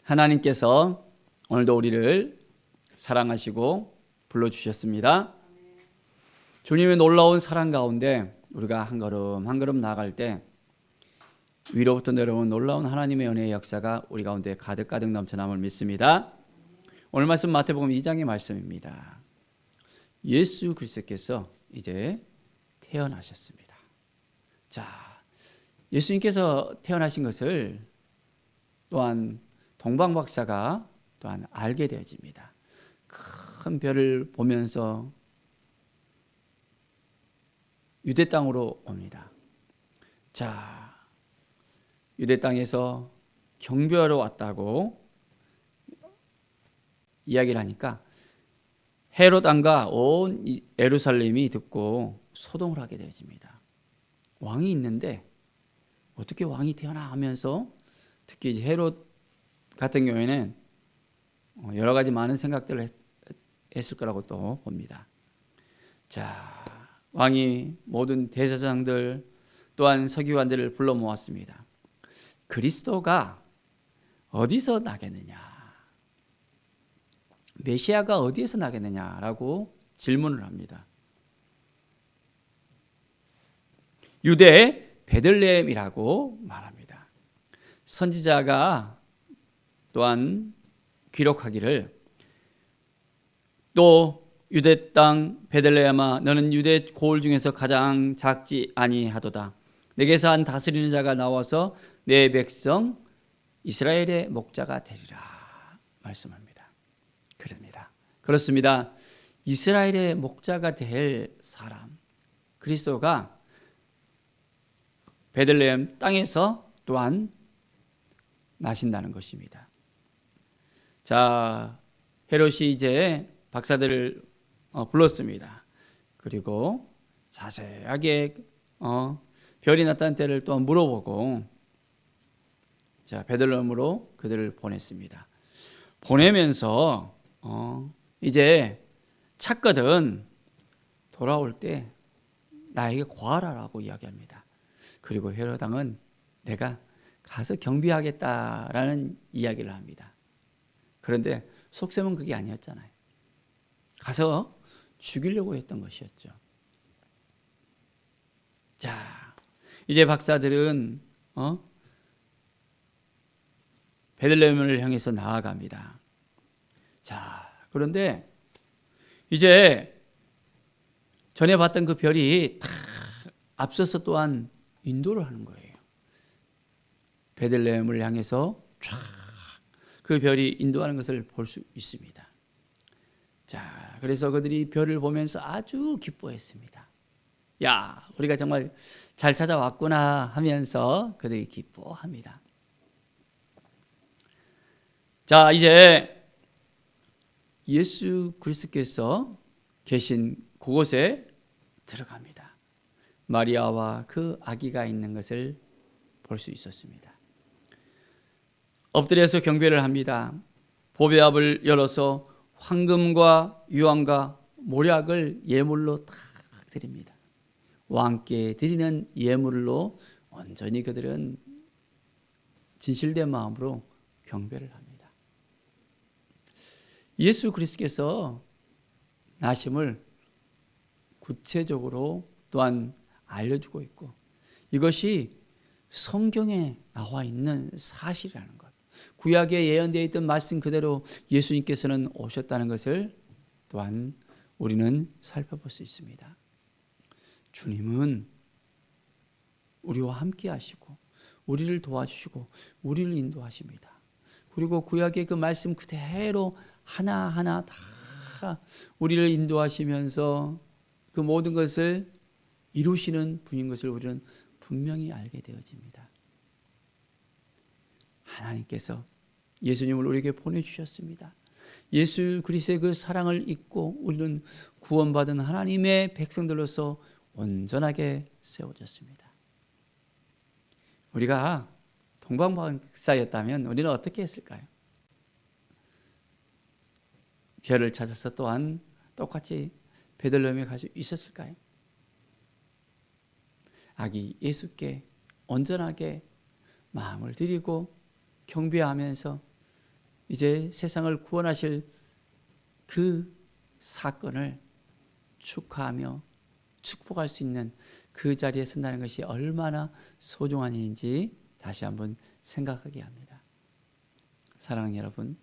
하나님께서 오늘도 우리를 사랑하시고 불러주셨습니다. 주님의 놀라운 사랑 가운데 우리가 한 걸음 한 걸음 나아갈 때 위로부터 내려온 놀라운 하나님의 은혜의 역사가 우리 가운데 가득 넘쳐남을 믿습니다. 오늘 말씀 마태복음 2장의 말씀입니다. 예수 그리스도께서 이제 태어나셨습니다. 자, 예수님께서 태어나신 것을 또한 동방박사가 또한 알게 되어집니다. 큰 별을 보면서 유대 땅으로 옵니다. 자, 유대 땅에서 경배하러 왔다고 이야기를 하니까 헤롯 왕과 온 예루살렘이 듣고 소동을 하게 되어집니다. 왕이 있는데 어떻게 왕이 태어나 하면서 특히 이제 헤롯 같은 경우에는 여러 가지 많은 생각들을 했을 거라고 또 봅니다. 자, 왕이 모든 대제사장들 또한 서기관들을 불러 모았습니다. 그리스도가 어디서 나겠느냐, 메시아가 어디에서 나겠느냐라고 질문을 합니다. 유대 베들레헴이라고 말합니다. 선지자가 또한 기록하기를 또 유대 땅 베들레헴아 너는 유대 고을 중에서 가장 작지 아니하도다. 내게서 한 다스리는 자가 나와서 내 백성 이스라엘의 목자가 되리라 말씀합니다. 그럽니다. 그렇습니다. 이스라엘의 목자가 될 사람 그리스도가 베들레헴 땅에서 또한 나신다는 것입니다. 자, 헤롯이 이제 박사들을 불렀습니다. 그리고 자세하게 별이 나타난 때를 또 물어보고 자, 베들레헴으로 그들을 보냈습니다. 보내면서 이제 찾거든 돌아올 때 나에게 구하라라고 이야기합니다. 그리고 헤롯 왕은 내가 가서 경비하겠다라는 이야기를 합니다. 그런데 속셈은 그게 아니었잖아요. 가서 죽이려고 했던 것이었죠. 자, 이제 박사들은 베들레헴을 향해서 나아갑니다. 자, 그런데 이제 전에 봤던 그 별이 다 앞서서 또한 인도를 하는 거예요. 베들레헴을 향해서 쫙 그 별이 인도하는 것을 볼 수 있습니다. 자, 그래서 그들이 별을 보면서 아주 기뻐했습니다. 야, 우리가 정말 잘 찾아왔구나 하면서 그들이 기뻐합니다. 자, 이제 예수 그리스도께서 계신 그곳에 들어갑니다. 마리아와 그 아기가 있는 것을 볼 수 있었습니다. 엎드려서 경배를 합니다. 보배압을 열어서 황금과 유황과 모략을 예물로 다 드립니다. 왕께 드리는 예물로 온전히 그들은 진실된 마음으로 경배를 합니다. 예수 그리스도께서 나심을 구체적으로 또한 알려주고 있고 이것이 성경에 나와 있는 사실이라는 것. 구약에 예언되어 있던 말씀 그대로 예수님께서는 오셨다는 것을 또한 우리는 살펴볼 수 있습니다. 주님은 우리와 함께 하시고 우리를 도와주시고 우리를 인도하십니다. 그리고 구약의 그 말씀 그대로 하나하나 다 우리를 인도하시면서 그 모든 것을 이루시는 분인 것을 우리는 분명히 알게 되어집니다. 하나님께서 예수님을 우리에게 보내주셨습니다. 예수 그리스도의 그 사랑을 잊고 우리는 구원받은 하나님의 백성들로서 온전하게 세워졌습니다. 우리가 동방박사였다면 우리는 어떻게 했을까요? 별을 찾아서 또한 똑같이 베들레헴에 갈 수 있었을까요? 아기 예수께 온전하게 마음을 드리고 경배하면서 이제 세상을 구원하실 그 사건을 축하하며 축복할 수 있는 그 자리에 선다는 것이 얼마나 소중한 일인지 다시 한번 생각하게 합니다. 사랑하는 여러분,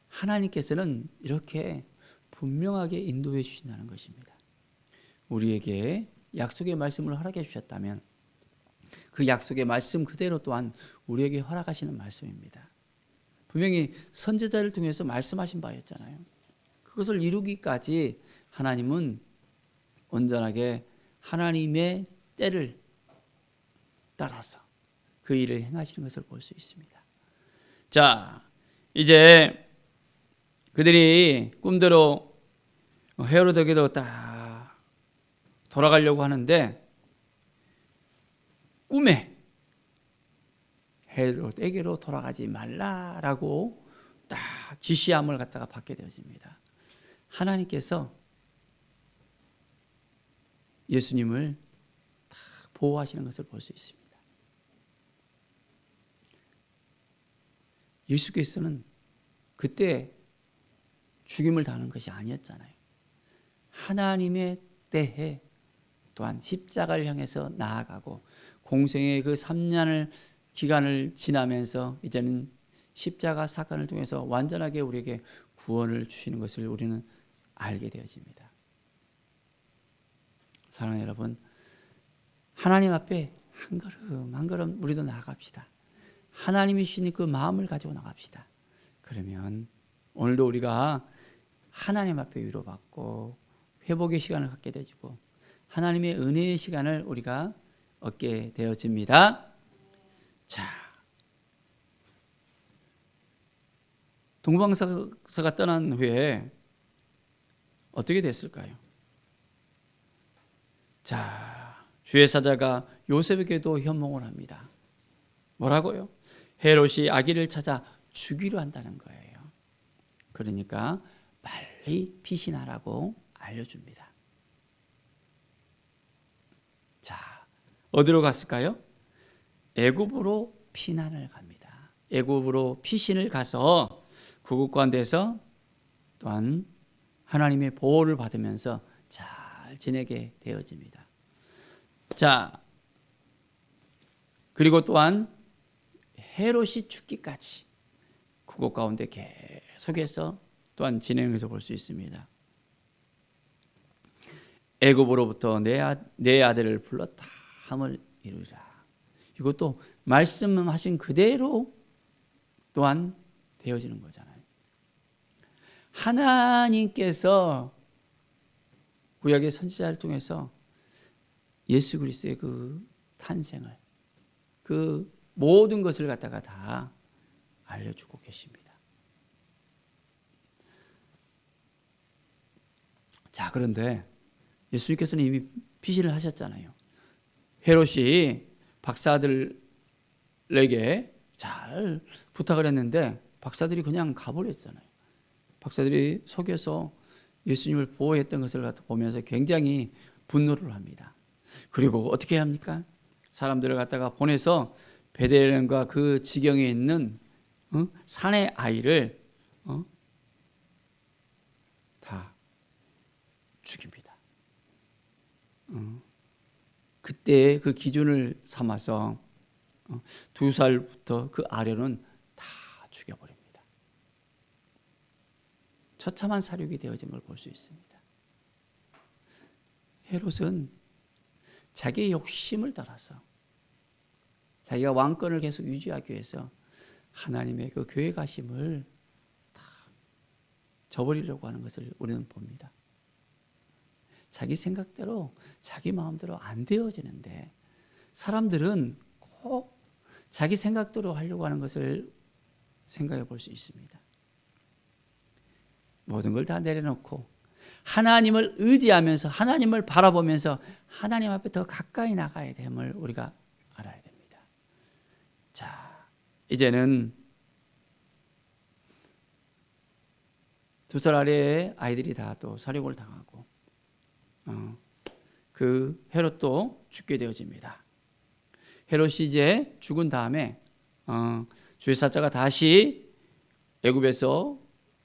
하나님께서는 이렇게 분명하게 인도해 주신다는 것입니다. 우리에게 약속의 말씀을 허락해 주셨다면 그 약속의 말씀 그대로 또한 우리에게 허락하시는 말씀입니다. 분명히 선지자를 통해서 말씀하신 바였잖아요. 그것을 이루기까지 하나님은 온전하게 하나님의 때를 따라서 그 일을 행하시는 것을 볼 수 있습니다. 자, 이제 그들이 꿈대로 헤로드에게도 딱 돌아가려고 하는데 꿈에 헤로드에게로 돌아가지 말라라고 딱 지시함을 갖다가 받게 되어집니다. 하나님께서 예수님을 딱 보호하시는 것을 볼 수 있습니다. 예수께서는 그때 죽임을 당하는 것이 아니었잖아요. 하나님의 때에 또한 십자가를 향해서 나아가고 공생의 그 3년을 기간을 지나면서 이제는 십자가 사건을 통해서 완전하게 우리에게 구원을 주시는 것을 우리는 알게 되어집니다. 사랑하는 여러분, 하나님 앞에 한 걸음 한 걸음 우리도 나아갑시다. 하나님이 주신 그 마음을 가지고 나갑시다. 그러면 오늘도 우리가 하나님 앞에 위로받고 회복의 시간을 갖게 되지고 하나님의 은혜의 시간을 우리가 얻게 되어집니다. 자, 동방사가 떠난 후에 어떻게 됐을까요? 자, 주의 사자가 요셉에게도 현몽을 합니다. 뭐라고요? 헤롯이 아기를 찾아 죽이려 한다는 거예요. 그러니까 빨리 피신하라고 알려줍니다. 자, 어디로 갔을까요? 애굽으로 피난을 갑니다. 애굽으로 피신을 가서 구국 가운데서 또한 하나님의 보호를 받으면서 잘 지내게 되어집니다. 자, 그리고 또한 헤롯이 죽기까지 구국 가운데 계속해서 또한 진행해서 볼 수 있습니다. 애굽으로부터 내 아들을 불렀다 함을 이루리라. 이것도 말씀하신 그대로 또한 되어지는 거잖아요. 하나님께서 구약의 선지자를 통해서 예수 그리스도의 그 탄생을 그 모든 것을 갖다가 다 알려주고 계십니다. 자, 그런데 예수님께서는 이미 피신을 하셨잖아요. 헤롯이 박사들에게 잘 부탁을 했는데 박사들이 그냥 가버렸잖아요. 박사들이 속여서 예수님을 보호했던 것을 보면서 굉장히 분노를 합니다. 그리고 어떻게 합니까? 사람들을 갖다가 보내서 베들레헴과 그 지경에 있는 산의 아이를 다 죽입니다. 그때 그 기준을 삼아서 2살부터 그 아래로는 다 죽여버립니다. 처참한 사륙이 되어진 걸 볼 수 있습니다. 헤롯은 자기의 욕심을 따라서 자기가 왕권을 계속 유지하기 위해서 하나님의 그 교회 가심을 다 저버리려고 하는 것을 우리는 봅니다. 자기 생각대로 자기 마음대로 안 되어지는데 사람들은 꼭 자기 생각대로 하려고 하는 것을 생각해 볼 수 있습니다. 모든 걸 다 내려놓고 하나님을 의지하면서 하나님을 바라보면서 하나님 앞에 더 가까이 나가야 됨을 우리가 알아야 됩니다. 자, 이제는 2살 아래의 아이들이 다 또 사륙을 당하고 그 헤롯도 죽게 되어집니다. 헤롯이 이제 죽은 다음에 주의 사자가 다시 애굽에서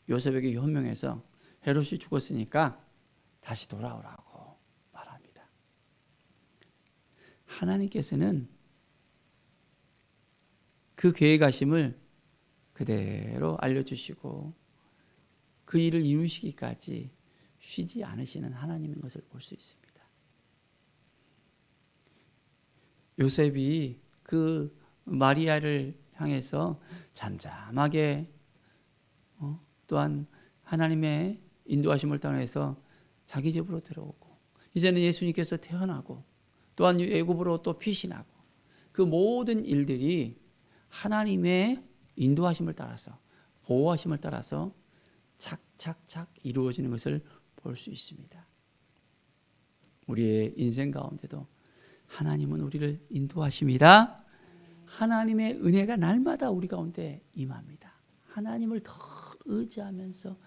요셉에게 현명해서 헤롯이 죽었으니까 다시 돌아오라고 말합니다. 하나님께서는 그 계획하심을 그대로 알려주시고 그 일을 이루시기까지 쉬지 않으시는 하나님인 것을 볼 수 있습니다. 요셉이 그 마리아를 향해서 잠잠하게 또한 하나님의 인도하심을 따라서 자기 집으로 들어오고 이제는 예수님께서 태어나고 또한 애굽으로 또 피신하고 그 모든 일들이 하나님의 인도하심을 따라서 보호하심을 따라서 착착착 이루어지는 것을 볼 수 있습니다. 우리의 인생 가운데도 하나님은 우리를 인도하십니다. 하나님의 은혜가 날마다 우리 가운데 임합니다. 하나님을 더 의지하면서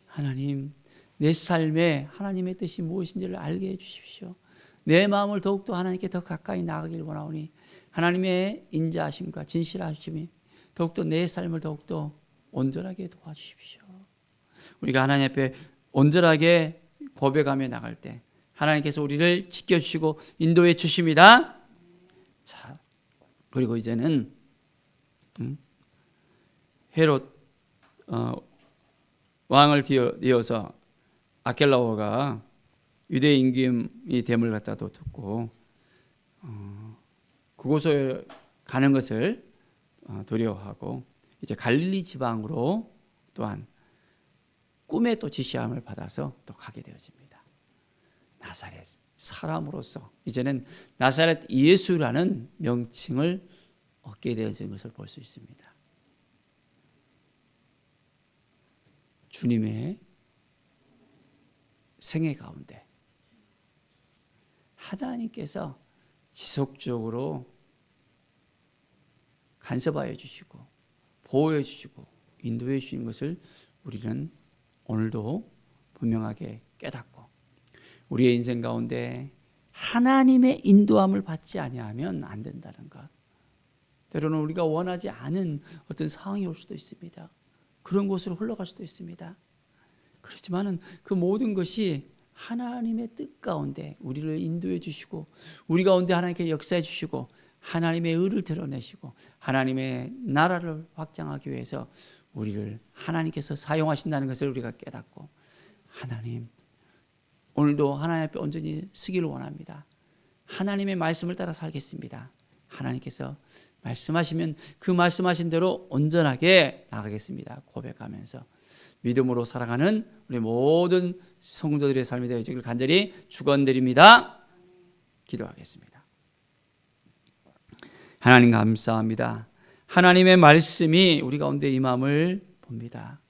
하나님 내 삶에 하나님의 뜻이 무엇인지를 알게 해주십시오. 내 마음을 더욱더 하나님께 더 가까이 나가길 원하오니 하나님의 인자하심과 진실하심이 더욱더 내 삶을 더욱더 온전하게 도와주십시오. 우리가 하나님 앞에 온전하게 고백하며 나갈 때 하나님께서 우리를 지켜주시고 인도해 주십니다. 자, 그리고 이제는 헤롯 왕을 이어서 아켈라오가 유대 임금이 됨을 갖다도 듣고 그곳에 가는 것을 두려워하고 이제 갈릴리 지방으로 또한 꿈에 또 지시함을 받아서 또 가게 되어집니다. 나사렛 사람으로서 이제는 나사렛 예수라는 명칭을 얻게 되어진 것을 볼 수 있습니다. 주님의 생애 가운데 하나님께서 지속적으로 간섭하여 주시고 보호해 주시고 인도해 주신 것을 우리는 오늘도 분명하게 깨닫고 우리의 인생 가운데 하나님의 인도함을 받지 아니하면 안 된다는 것. 때로는 우리가 원하지 않은 어떤 상황이 올 수도 있습니다. 그런 곳으로 흘러갈 수도 있습니다. 그렇지만은 그 모든 것이 하나님의 뜻 가운데 우리를 인도해 주시고 우리 가운데 하나님께 역사해 주시고 하나님의 의를 드러내시고 하나님의 나라를 확장하기 위해서 우리를 하나님께서 사용하신다는 것을 우리가 깨닫고 하나님 오늘도 하나님 앞에 온전히 서기를 원합니다. 하나님의 말씀을 따라 살겠습니다. 하나님께서 말씀하시면 그 말씀하신 대로 온전하게 나가겠습니다. 고백하면서 믿음으로 살아가는 우리 모든 성도들의 삶이 되어지기를 간절히 축원드립니다. 기도하겠습니다. 하나님 감사합니다. 하나님의 말씀이 우리 가운데 임함을 봅니다.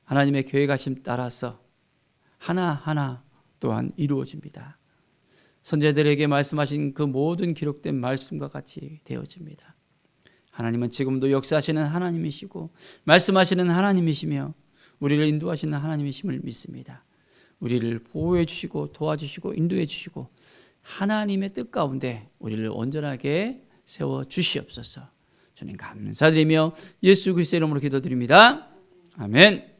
하나님의 계획하심 따라서 하나하나 또한 이루어집니다. 선제들에게 말씀하신 그 모든 기록된 말씀과 같이 되어집니다. 하나님은 지금도 역사하시는 하나님이시고 말씀하시는 하나님이시며 우리를 인도하시는 하나님이심을 믿습니다. 우리를 보호해 주시고 도와주시고 인도해 주시고 하나님의 뜻 가운데 우리를 온전하게 세워 주시옵소서. 주님 감사드리며 예수 그리스도의 이름으로 기도드립니다. 아멘.